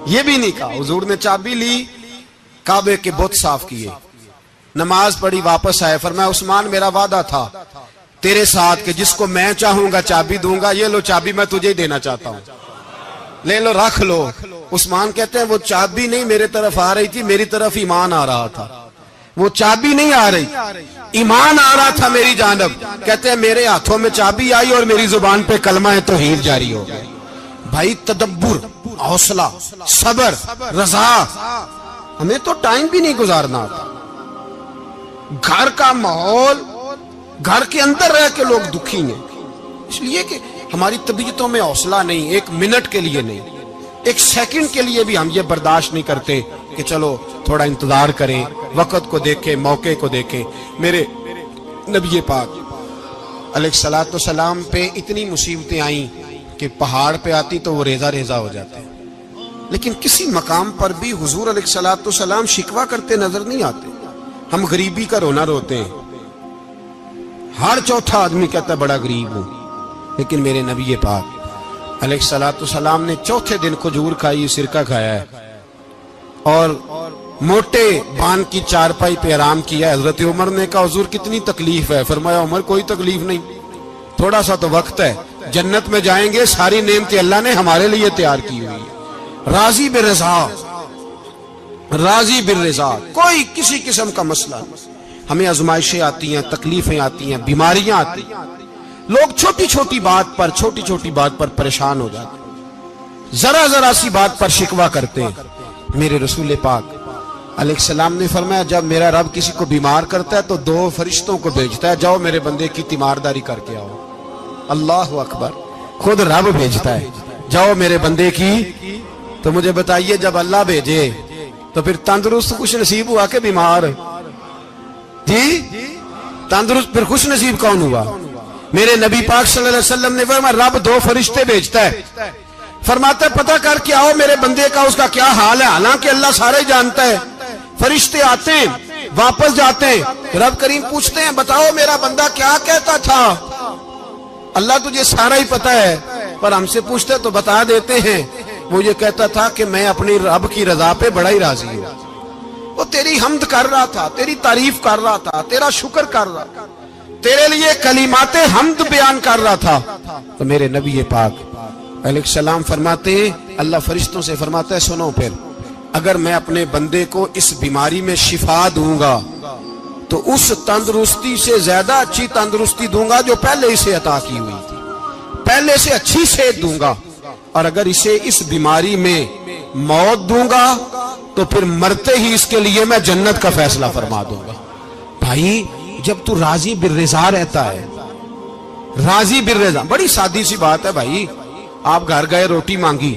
یہ بھی نہیں کہا. حضور نے چابی لی، کعبے کے بت صاف کیے، نماز پڑھی، واپس آئے. فرمایا عثمان میرا وعدہ تھا تیرے ساتھ کہ جس کو میں چاہوں گا چابی دوں گا، یہ لو چابی میں تجھے ہی دینا چاہتا ہوں، لے لو رکھ لو. عثمان کہتے ہیں وہ چابی نہیں میرے طرف آ رہی تھی، میری طرف ایمان آ رہا تھا. وہ چابی نہیں آ رہی، ایمان آ رہا تھا میری جانب. کہتے ہیں میرے ہاتھوں میں چابی آئی اور میری زبان پہ کلمہ توحید جاری ہو گیا. بھائی تدبر، حوصلہ، صبر، رضا. ہمیں تو ٹائم بھی نہیں گزارنا آتا. گھر کا ماحول، گھر کے اندر رہ کے لوگ دکھی ہیں، اس لیے کہ ہماری طبیعتوں میں حوصلہ نہیں. ایک منٹ کے لیے نہیں، ایک سیکنڈ کے لیے بھی ہم یہ برداشت نہیں کرتے کہ چلو تھوڑا انتظار کریں، وقت کو دیکھیں، موقع کو دیکھیں. میرے نبی پاک علیہ الصلوۃ والسلام پہ اتنی مصیبتیں آئیں کہ پہاڑ پہ آتی تو وہ ریزہ ریزہ ہو جاتے، لیکن کسی مقام پر بھی حضور علیہ الصلوۃ والسلام شکوہ کرتے نظر نہیں آتے. ہم غریبی کا رونا روتے ہیں، ہر چوتھا آدمی کہتا ہے بڑا غریب ہوں، لیکن میرے نبی پاک علیہ الصلوۃ والسلام نے چوتھے دن کھجور کھائی، سرکہ کھایا ہے اور موٹے بان کی چارپائی پہ آرام کیا. حضرت عمر نے کہا حضور کتنی تکلیف ہے؟ فرمایا عمر کوئی تکلیف نہیں، تھوڑا سا تو وقت ہے، جنت میں جائیں گے، ساری نعمتیں اللہ نے ہمارے لیے تیار کی ہوئی ہے. راضی بالرضا، راضی بالرضا، کوئی کسی قسم کا مسئلہ نہیں. ہمیں آزمائشیں آتی ہیں، تکلیفیں آتی ہیں، بیماریاں آتی ہیں، لوگ چھوٹی چھوٹی بات پر پریشان ہو جاتے ہیں، ذرا سی بات پر شکوہ کرتے ہیں. میرے رسول پاک علیہ السلام نے فرمایا جب میرا رب کسی کو بیمار کرتا ہے تو 2 فرشتوں کو بھیجتا ہے، جاؤ میرے بندے کی تیمارداری کر کے آؤ. اللہ اکبر، خود رب بھیجتا ہے، جاؤ میرے بندے کی. تو مجھے بتائیے جب اللہ بھیجے تو پھر تندرست خوش نصیب ہوا کہ بیمار؟ جی تندرست پھر خوش نصیب کون ہوا؟ میرے نبی پاک صلی اللہ علیہ وسلم نے فرمایا رب 2 فرشتے بھیجتا ہے، فرماتا ہے پتہ کر کے آؤ میرے بندے کا اس کا کیا حال ہے. حالانکہ اللہ سارے جانتا ہے. فرشتے آتے ہیں، واپس جاتے ہیں، رب کریم پوچھتے ہیں بتاؤ میرا بندہ کیا کہتا تھا؟ اللہ تجھے سارا ہی پتہ ہے، پر ہم سے پوچھتے تو بتا دیتے ہیں. وہ یہ کہتا تھا کہ میں اپنی رب کی رضا پہ بڑا ہی راضی ہوں. وہ تیری حمد کر رہا تھا، تیری تعریف کر رہا تھا، تیرا شکر کر رہا تھا، تیرے لیے کلمات حمد بیان کر رہا تھا. تو میرے نبی پاک علیہ السلام فرماتے ہیں، اللہ فرشتوں سے فرماتا ہے سنو پھر اگر میں اپنے بندے کو اس بیماری میں شفا دوں گا تو اس تندرستی سے زیادہ اچھی تندرستی دوں گا جو پہلے اسے عطا کی ہوئی تھی، پہلے سے اچھی صحت دوں گا. اور اگر اسے اس بیماری میں موت دوں گا تو پھر مرتے ہی اس کے لیے میں جنت کا فیصلہ فرما دوں گا. بھائی جب تو راضی بالرضا رہتا ہے، راضی بالرضا، بڑی سادی سی بات ہے بھائی. آپ گھر گئے روٹی مانگی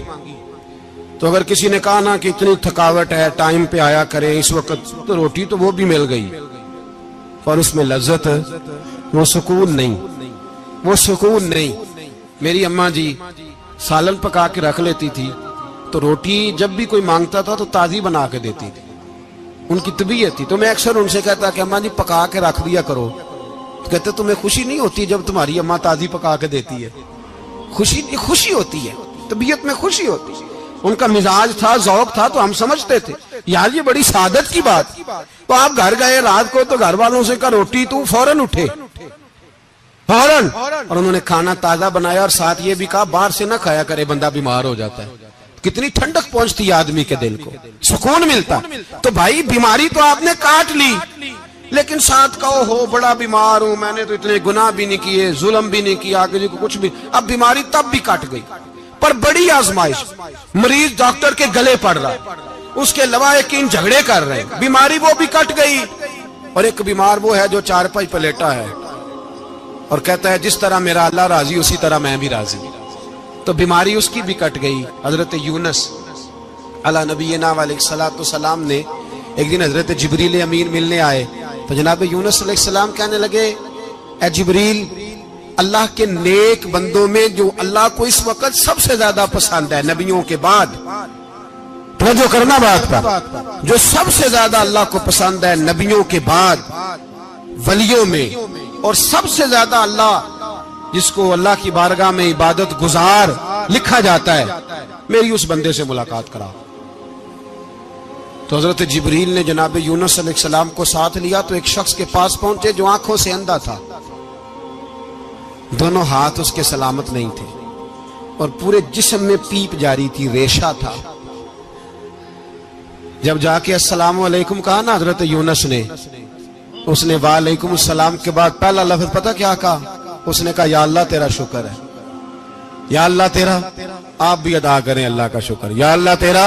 تو اگر کسی نے کہا نا کہ اتنی تھکاوٹ ہے ٹائم پہ آیا کریں اس وقت، تو روٹی تو وہ بھی مل گئی اور اس میں لذت، وہ سکون نہیں، وہ سکون نہیں. میری اماں جی سالن پکا کے رکھ لیتی تھی تو روٹی جب بھی کوئی مانگتا تھا تو تازی بنا کے دیتی تھی، ان کی طبیعت تھی. تو میں اکثر ان سے کہتا کہ اماں جی پکا کے رکھ دیا کرو. تو کہتے تمہیں خوشی نہیں ہوتی جب تمہاری اماں تازی پکا کے دیتی ہے؟ خوشی ہوتی ہے، طبیعت میں خوشی ہوتی ہے. ان کا مزاج تھا، ذوق تھا، تو ہم سمجھتے تھے یار یہ بڑی سعادت کی بات. تو آپ گھر گئے رات کو تو گھر والوں سے کہا روٹی، تو فوراً اٹھے فوراً، اور انہوں نے کھانا تازہ بنایا اور ساتھ یہ بھی کہا باہر سے نہ کھایا کرے بندہ بیمار ہو جاتا ہے. کتنی ٹھنڈک پہنچتی ہے آدمی کے دل کو، سکون ملتا. تو بھائی بیماری تو آپ نے کاٹ لی، لیکن ساتھ کہو ہو بڑا بیمار ہوں، میں نے تو اتنے گناہ بھی نہیں کیے، ظلم بھی نہیں کیا، کسی کو کچھ بھی. اب بیماری تب بھی کٹ گئی، پر بڑی آزمائش. مریض ڈاکٹر کے گلے پڑ رہا ہے، اس کے لواحقین جھگڑے کر رہے ہیں، بیماری وہ بھی کٹ گئی. اور ایک بیمار وہ ہے جو چارپائی پہ لیٹا ہے اور کہتا ہے جس طرح میرا اللہ راضی اسی طرح میں بھی راضی. تو بیماری اس کی بھی کٹ گئی. حضرت یونس علی نبینا علیہ الصلوۃ والسلام نے ایک دن حضرت جبریل امین ملنے آئے تو جناب یونس علیہ السلام کہنے لگے اے جبریل، اللہ کے نیک بندوں میں جو اللہ کو اس وقت سب سے زیادہ پسند ہے نبیوں کے بعد، توجہ کرنا بات پر، جو سب سے زیادہ اللہ کو پسند ہے نبیوں کے بعد ولیوں میں، اور سب سے زیادہ اللہ جس کو اللہ کی بارگاہ میں عبادت گزار لکھا جاتا ہے، میری اس بندے سے ملاقات کرا۔ تو حضرت جبریل نے جناب یونس علیہ السلام کو ساتھ لیا تو ایک شخص کے پاس پہنچے جو آنکھوں سے اندھا تھا، دونوں ہاتھ اس کے سلامت نہیں تھے اور پورے جسم میں پیپ جاری تھی، ریشہ تھا۔ جب جا کے السلام علیکم کہا نا حضرت یونس نے، اس نے وعلیکم السلام کے بعد پہلا لفظ پتہ کیا کہا؟ اس نے کہا یا اللہ تیرا شکر ہے، یا اللہ تیرا، آپ بھی ادا کریں اللہ کا شکر، یا اللہ تیرا،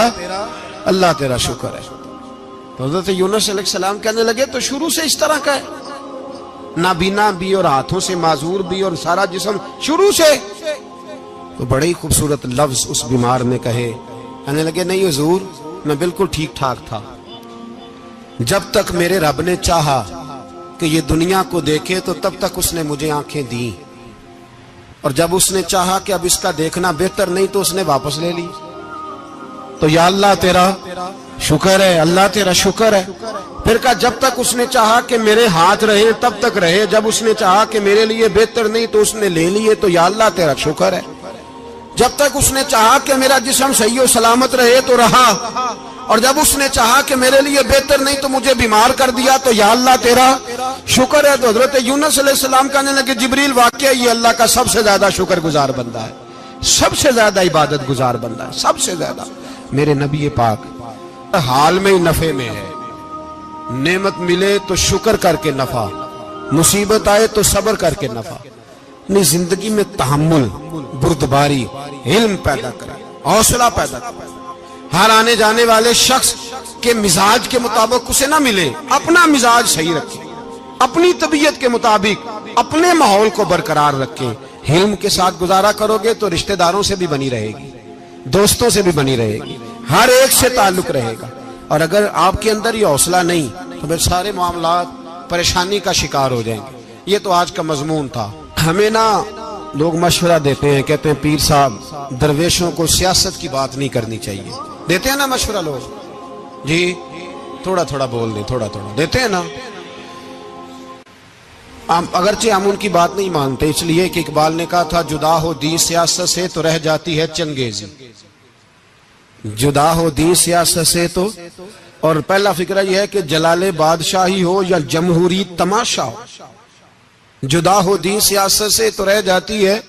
اللہ تیرا شکر ہے۔ تو حضرت یونس علیہ السلام کہنے لگے تو شروع سے اس طرح کا ہے، نابینا بھی اور ہاتھوں سے معذور بھی اور سارا جسم شروع سے؟ تو بڑے ہی خوبصورت لفظ اس بیمار نے کہے، کہنے لگے نہیں حضور، میں بالکل ٹھیک ٹھاک تھا، جب تک میرے رب نے چاہا کہ یہ دنیا کو دیکھے تو تب تک اس نے مجھے آنکھیں دیں، اور جب اس نے چاہا کہ اب اس کا دیکھنا بہتر نہیں تو اس نے واپس لے لی۔ تو یا اللہ تیرا شکر ہے، اللہ تیرا شکر ہے۔ پھر کہا جب تک اس نے چاہا کہ میرے ہاتھ رہے تب تک رہے، جب اس نے چاہا کہ میرے لیے بہتر نہیں تو اس نے لے لیے، تو یا اللہ تیرا شکر ہے۔ جب تک اس نے چاہا کہ میرا جسم صحیح و سلامت رہے تو رہا، اور جب اس نے چاہا کہ میرے لیے بہتر نہیں تو مجھے بیمار کر دیا، تو یا اللہ تیرا شکر ہے۔ تو حضرت یونس علیہ السلام کہنے لگے جبریل واقعہ یہ اللہ کا سب سے زیادہ شکر گزار بندہ ہے، سب سے زیادہ عبادت گزار بندہ ہے، سب سے زیادہ۔ میرے نبی پاک حال میں ہی نفع میں ہے، نعمت ملے تو شکر کر کے نفع، مصیبت آئے تو صبر کر کے نفع، اپنی زندگی میں تحمل، بردباری، علم پیدا کرے، حوصلہ پیدا کرے۔ ہر آنے جانے والے شخص کے مزاج کے مطابق اسے نہ ملے، اپنا مزاج صحیح رکھے، اپنی طبیعت کے مطابق اپنے ماحول کو برقرار رکھے۔ علم کے ساتھ گزارا کرو گے تو رشتہ داروں سے بھی بنی رہے گی، دوستوں سے بھی بنی رہے گی، ہر ایک سے تعلق رہے گا۔ اور اگر آپ کے اندر یہ حوصلہ نہیں تو پھر سارے معاملات پریشانی کا شکار ہو جائیں گے۔ یہ تو آج کا مضمون تھا۔ ہمیں نا لوگ مشورہ دیتے ہیں، کہتے ہیں پیر صاحب درویشوں کو سیاست کی بات نہیں کرنی چاہیے، دیتے ہیں نا مشورہ لوگ، جی تھوڑا تھوڑا بول دیں، تھوڑا تھوڑا دیتے ہیں نا۔ اگرچہ ہم ان کی بات نہیں مانتے، اس لیے کہ اقبال نے کہا تھا جدا ہو دین سیاست سے تو رہ جاتی ہے چنگیزی، جدا ہو دین سیاست سے تو۔ اور پہلا فکرہ یہ ہے کہ جلال بادشاہی ہو یا جمہوری تماشا ہو، جدا ہو دین سیاست سے تو رہ جاتی ہے۔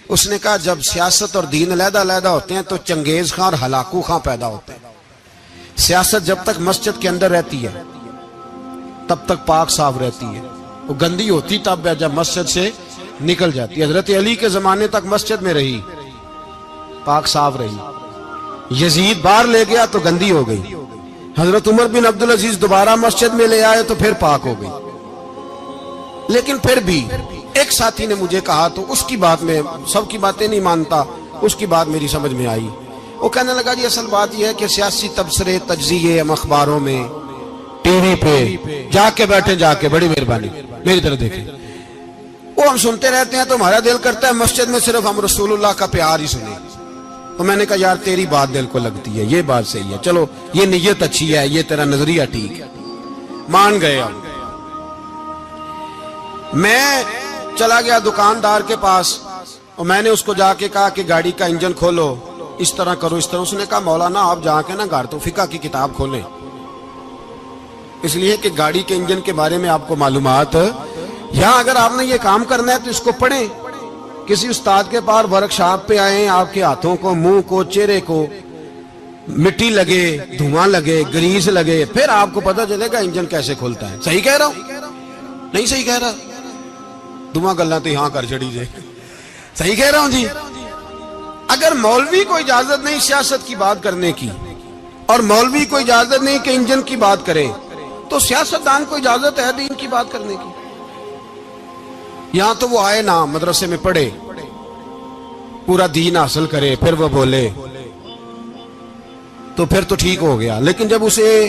اس نے کہا جب سیاست اور دین علیحدہ علیحدہ ہوتے ہیں تو چنگیز خان اور ہلاکو خان پیدا ہوتے ہیں۔ سیاست جب تک مسجد کے اندر رہتی ہے تب تک پاک صاف رہتی ہے، وہ گندی ہوتی تب ہے جب مسجد سے نکل جاتی ہے۔ حضرت علی کے زمانے تک مسجد میں رہی، پاک صاف رہی، یزید باہر لے گیا تو گندی ہو گئی، حضرت عمر بن عبدالعزیز دوبارہ مسجد میں لے آئے تو پھر پاک ہو گئی۔ لیکن پھر بھی ایک ساتھی نے مجھے کہا تو اس کی بات میں، سب کی باتیں نہیں مانتا، اس کی بات میری سمجھ میں آئی۔ وہ کہنے لگا جی اصل بات یہ ہے کہ سیاسی تبصرے تجزیے ہم اخباروں میں ٹی وی پہ جا کے بیٹھے، جا کے بڑی مہربانی میری طرف دیکھیں، وہ ہم سنتے رہتے ہیں تو ہمارا دل کرتا ہے مسجد میں صرف ہم رسول اللہ کا پیار ہی سنیں۔ تو میں نے کہا یار تیری بات دل کو لگتی ہے، یہ بات صحیح ہے، چلو یہ نیت اچھی ہے، یہ تیرا نظریہ ٹھیک ہے، مان گئے ہم۔ میں چلا گیا دکاندار کے پاس اور میں نے اس کو جا کے کہا کہ گاڑی کا انجن کھولو، اس طرح کرو، اس طرح۔ اس نے کہا مولانا آپ جا کے نا گھر تو فقہ کی کتاب کھولیں، اس لیے کہ گاڑی کے انجن کے بارے میں آپ کو معلومات، یہاں اگر آپ نے یہ کام کرنا ہے تو اس کو پڑھیں، کسی استاد کے پاس ورکشاپ پہ آئیں، آپ کے ہاتھوں کو، منہ کو، چہرے کو مٹی لگے، دھواں لگے، گریس لگے، پھر آپ کو پتہ چلے گا انجن کیسے کھلتا ہے۔ صحیح کہہ رہا ہوں؟ نہیں صحیح کہہ رہا؟ دعا گلہ تو یہاں کر چڑی جائے، صحیح کہہ رہا ہوں جی۔ اگر مولوی کو اجازت نہیں سیاست کی بات کرنے کی اور مولوی کو اجازت نہیں کہ انجن کی بات کرے تو سیاستدان کو اجازت ہے دین کی بات کرنے کی؟ یہاں تو وہ آئے نا مدرسے میں پڑھے، پورا دین حاصل کرے، پھر وہ بولے تو پھر تو ٹھیک ہو گیا۔ لیکن جب اسے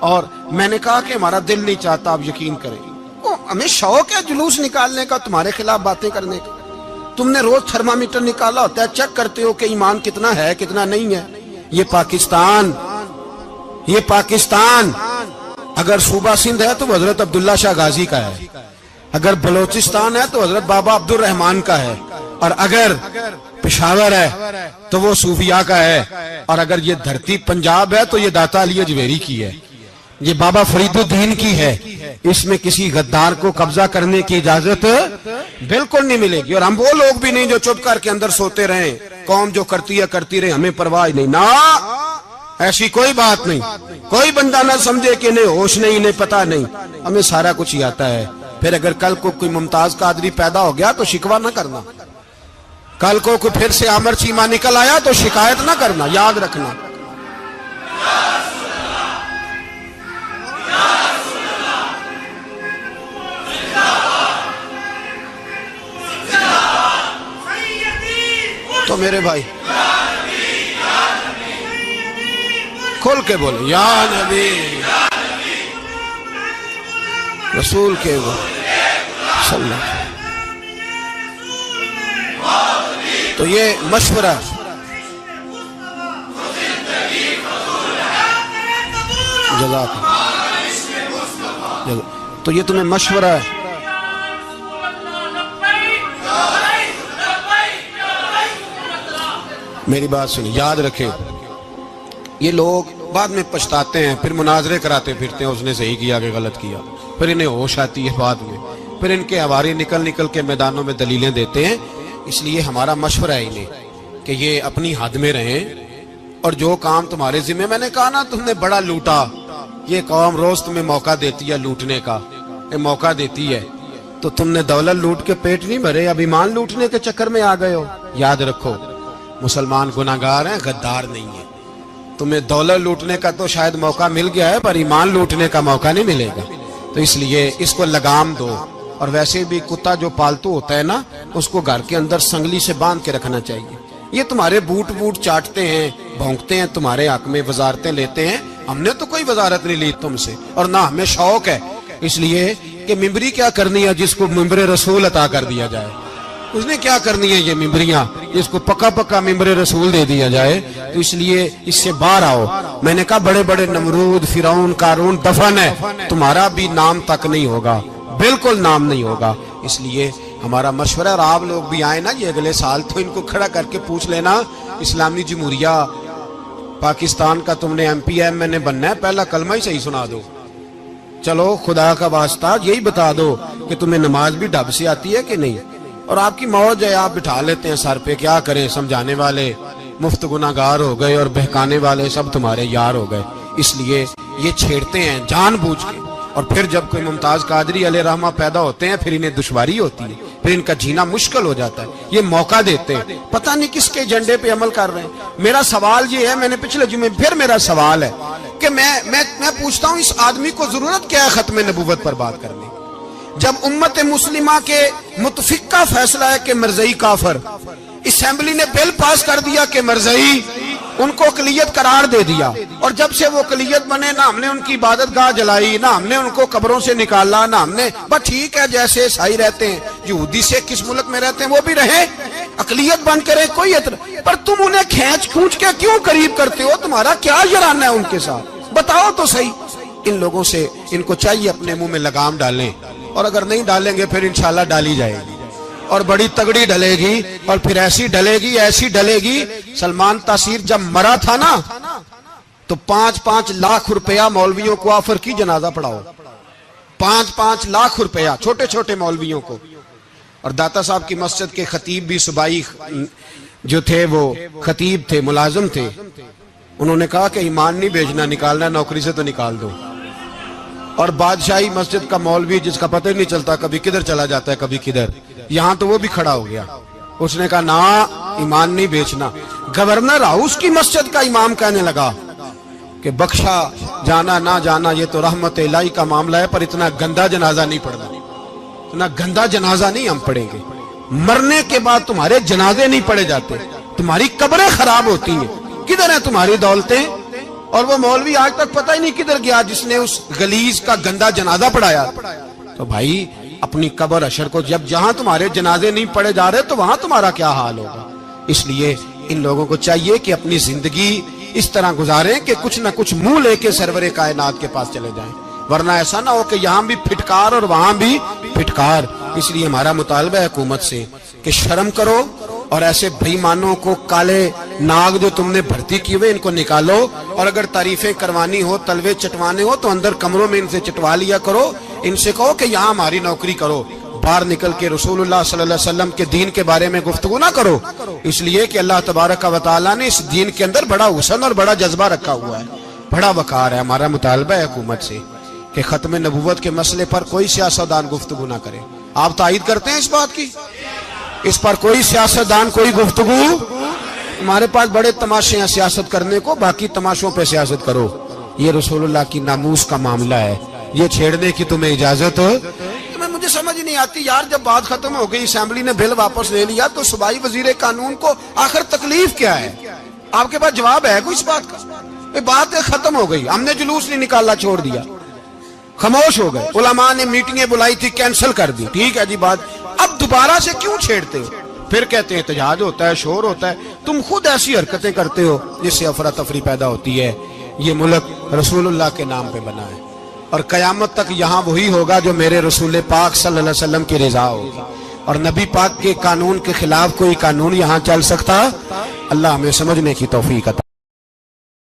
اور میں نے کہا کہ ہمارا دل نہیں چاہتا، آپ یقین کریں، ہمیں شوق ہے جلوس نکالنے کا، تمہارے خلاف باتیں کرنے کا۔ تم نے روز تھرمامیٹر نکالا ہوتا ہے، چیک کرتے ہو کہ ایمان کتنا ہے کتنا نہیں ہے۔ یہ پاکستان اگر صوبہ سندھ ہے تو وہ حضرت عبداللہ شاہ غازی کا ہے، اگر بلوچستان ہے تو حضرت بابا عبد الرحمان کا ہے، اور اگر پشاور ہے تو وہ صوفیاء کا ہے، اور اگر یہ دھرتی پنجاب ہے تو یہ داتا علی اجویری کی ہے، یہ بابا فرید الدین کی ہے۔ اس میں کسی غدار کو قبضہ کرنے کی اجازت بالکل نہیں ملے گی، اور ہم وہ لوگ بھی نہیں جو چپ کر کے اندر سوتے رہیں، قوم جو کرتی ہے کرتی رہے، ہمیں پرواہ نہیں، نہ ایسی کوئی بات نہیں۔ کوئی بندہ نہ سمجھے کہ انہیں ہوش نہیں، انہیں پتہ نہیں، ہمیں سارا کچھ ہی آتا ہے۔ پھر اگر کل کو کوئی ممتاز قادری پیدا ہو گیا تو شکوہ نہ کرنا، کل کو کوئی پھر سے عامر چیمہ نکل آیا تو شکایت نہ کرنا، یاد رکھنا۔ تو میرے بھائی کھل کے بولے یا نبی رسول کے وہ صلی اللہ۔ تو یہ مشورہ، جزاک اللہ، تو یہ تمہیں مشورہ ہے۔ میری بات سنی، یاد رکھیں، یہ لوگ بعد میں پچھتاتے ہیں، پھر مناظرے کراتے پھرتے ہیں، اس نے صحیح کیا کہ غلط کیا، پھر انہیں ہوش آتی ہے بعد میں، پھر ان کے ہواری نکل نکل کے میدانوں میں دلیلیں دیتے ہیں۔ اس لیے ہمارا مشورہ ہے انہیں کہ یہ اپنی حد میں رہیں، اور جو کام تمہارے ذمہ، میں نے کہا نا تم نے بڑا لوٹا، یہ قوم روز تمہیں موقع دیتی ہے لوٹنے کا، یہ موقع دیتی ہے، تو تم نے دولت لوٹ کے پیٹ نہیں بھرے، اب ایمان لوٹنے کے چکر میں آ گئے ہو۔ یاد رکھو، مسلمان گناہگار ہیں، غدار نہیں ہیں۔ تمہیں دولت لوٹنے کا تو شاید موقع مل گیا ہے، پر ایمان لوٹنے کا موقع نہیں ملے گا، تو اس لیے اس کو لگام دو۔ اور ویسے بھی کتا جو پالتو ہوتا ہے نا، اس کو گھر کے اندر سنگلی سے باندھ کے رکھنا چاہیے۔ یہ تمہارے بوٹ چاٹتے ہیں، بھونکتے ہیں، تمہارے حق میں وزارتیں لیتے ہیں، ہم نے تو کوئی وزارت نہیں لی تم سے، اور نہ ہمیں شوق ہے، اس لیے کہ ممبری کیا کرنی ہے جس کو ممبر رسول عطا کر دیا جائے، اس نے کیا کرنی ہے یہ ممبریاں جس کو پکا ممبر رسول دے دیا جائے، تو اس لیے اس سے باہر آؤ۔ میں نے کہا بڑے بڑے نمرود، فرعون، قارون دفن ہے، تمہارا بھی نام تک نہیں ہوگا، بالکل نام نہیں ہوگا۔ اس لیے ہمارا مشورہ، اور آپ لوگ بھی آئے نا یہ اگلے سال، تو ان کو کھڑا کر کے پوچھ لینا، اسلامی جمہوریہ پاکستان کا تم نے ایم پی ایم نے بننا ہے، پہلا کلمہ ہی صحیح سنا دو، چلو خدا کا واسطہ یہی بتا دو کہ تمہیں نماز بھی ڈھب سے آتی ہے کہ نہیں، اور آپ کی موج ہے، آپ بٹھا لیتے ہیں سر پہ، کیا کریں، سمجھانے والے مفت گناہگار ہو گئے اور بہکانے والے سب تمہارے یار ہو گئے۔ اس لیے یہ چھیڑتے ہیں جان بوجھ کے، اور پھر جب کوئی ممتاز قادری علیہ رحمہ پیدا ہوتے ہیں پھر انہیں دشواری ہوتی ہے، پھر ان کا جینا مشکل ہو جاتا ہے، یہ موقع دیتے ہیں، پتہ نہیں کس کے ایجنڈے پہ عمل کر رہے ہیں۔ میرا سوال یہ ہے، میں نے پچھلے جمعے پھر میرا سوال ہے کہ میں پوچھتا ہوں، اس آدمی کو ضرورت کیا ہے ختم نبوت پر بات کرنے؟ جب امت مسلمہ کے متفق کا فیصلہ ہے کہ مرزائی کافر، اسمبلی نے بل پاس کر دیا کہ مرزائی، ان کو اقلیت قرار دے دیا، اور جب سے وہ اقلیت بنے نہ ہم نے ان کی عبادت گاہ جلائی، نہ ہم نے ان کو قبروں سے نکالا، نہ ہم نے، بس ٹھیک ہے جیسے عیسائی رہتے ہیں، یہودی سے کس ملک میں رہتے ہیں وہ بھی رہیں، اقلیت بن کے رہے، کوئی اعتراض، پر تم انہیں کھینچ کے کیوں قریب کرتے ہو؟ تمہارا کیا یارانہ ہے ان کے ساتھ؟ بتاؤ تو صحیح۔ ان لوگوں سے ان کو چاہیے اپنے منہ میں لگام ڈالیں، اور اگر نہیں ڈالیں گے پھر انشاءاللہ ڈالی جائے گی، اور بڑی تگڑی ڈلے گی، اور پھر ایسی ڈلے گی۔ سلمان تاثیر جب مرا تھا نا تو 5-5 لاکھ روپیہ مولویوں کو آفر کی جنازہ پڑھاؤ، 5-5 لاکھ روپیہ چھوٹے چھوٹے مولویوں کو۔ اور داتا صاحب کی مسجد کے خطیب بھی صوبائی جو تھے، وہ خطیب تھے، ملازم تھے، انہوں نے کہا کہ ایمان نہیں بیچنا، نکالنا نوکری سے تو نکال دو۔ اور بادشاہی مسجد کا مولوی جس کا پتہ نہیں چلتا، کبھی کدھر چلا جاتا ہے کبھی کدھر، یہاں تو وہ بھی کھڑا ہو گیا، اس نے کہا نا ایمان نہیں بیچنا۔ گورنر ہاؤس کی مسجد کا امام کہنے لگا کہ بخشا جانا نہ جانا یہ تو رحمت الہی کا معاملہ ہے، پر اتنا گندا جنازہ نہیں پڑھنا، اتنا گندا جنازہ نہیں ہم پڑھیں گے، مرنے کے بعد تمہارے جنازے نہیں پڑھے جاتے، تمہاری قبریں خراب ہوتی ہیں، کدھر ہیں تمہاری دولتیں؟ اور وہ مولوی آج تک پتہ ہی نہیں کدھر گیا جس نے اس غلیظ کا گندا جنازہ پڑھایا. تو بھائی اپنی قبر حشر کو جب جہاں تمہارے جنازے نہیں پڑھے جا رہے تو وہاں تمہارا کیا حال ہوگا. اس لیے ان لوگوں کو چاہیے کہ اپنی زندگی اس طرح گزاریں کہ کچھ نہ کچھ منہ لے کے سرور کائنات کے پاس چلے جائیں، ورنہ ایسا نہ ہو کہ یہاں بھی پھٹکار اور وہاں بھی پھٹکار. اس لیے ہمارا مطالبہ ہے حکومت سے کہ شرم کرو اور ایسے بھائی مانوں کو، کالے ناگ جو تم نے بھرتی کی ہوئے ان کو نکالو، اور اگر تعریفیں کروانی ہو، تلوے چٹوانے ہو تو اندر کمروں میں ان سے چٹوا لیا کرو. ان سے کہو کہ یہاں ہماری نوکری کرو، باہر نکل کے رسول اللہ صلی اللہ علیہ وسلم کے دین کے بارے میں گفتگو نہ کرو. اس لیے کہ اللہ تبارک و تعالیٰ نے اس دین کے اندر بڑا حسن اور بڑا جذبہ رکھا ہوا ہے، بڑا وقار ہے. ہمارا مطالبہ ہے حکومت سے کہ ختم نبوت کے مسئلے پر کوئی سیاستدان گفتگو نہ کرے. آپ تائید کرتے ہیں اس بات کی؟ اس پر کوئی سیاستدان کوئی گفتگو. ہمارے پاس بڑے تماشے ہیں سیاست کرنے کو، باقی تماشوں پہ سیاست کرو. یہ رسول اللہ کی ناموس کا معاملہ ہے، یہ چھیڑنے کی تمہیں اجازت. مجھے سمجھ نہیں آتی یار، جب بات ختم ہو گئی، اسمبلی نے بل واپس لے لیا، تو صوبائی وزیر قانون کو آخر تکلیف کیا ہے؟ آپ کے پاس جواب ہے کوئی اس بات کا؟ بات ختم ہو گئی، ہم نے جلوس نہیں نکالنا، چھوڑ دیا، خاموش ہو گئے. علماء نے میٹنگیں بلائی تھی، کینسل کر دی، ٹھیک ہے جی بات. اب دوبارہ سے کیوں چھیڑتے ہو؟ پھر کہتے ہیں احتجاج ہوتا ہے، شور ہوتا ہے. تم خود ایسی حرکتیں کرتے ہو جس سے افراتفری پیدا ہوتی ہے. یہ ملک رسول اللہ کے نام پہ بنا ہے اور قیامت تک یہاں وہی ہوگا جو میرے رسول پاک صلی اللہ علیہ وسلم کی رضا ہوگی، اور نبی پاک کے قانون کے خلاف کوئی قانون یہاں چل سکتا؟ اللہ ہمیں سمجھنے کی توفیق عطا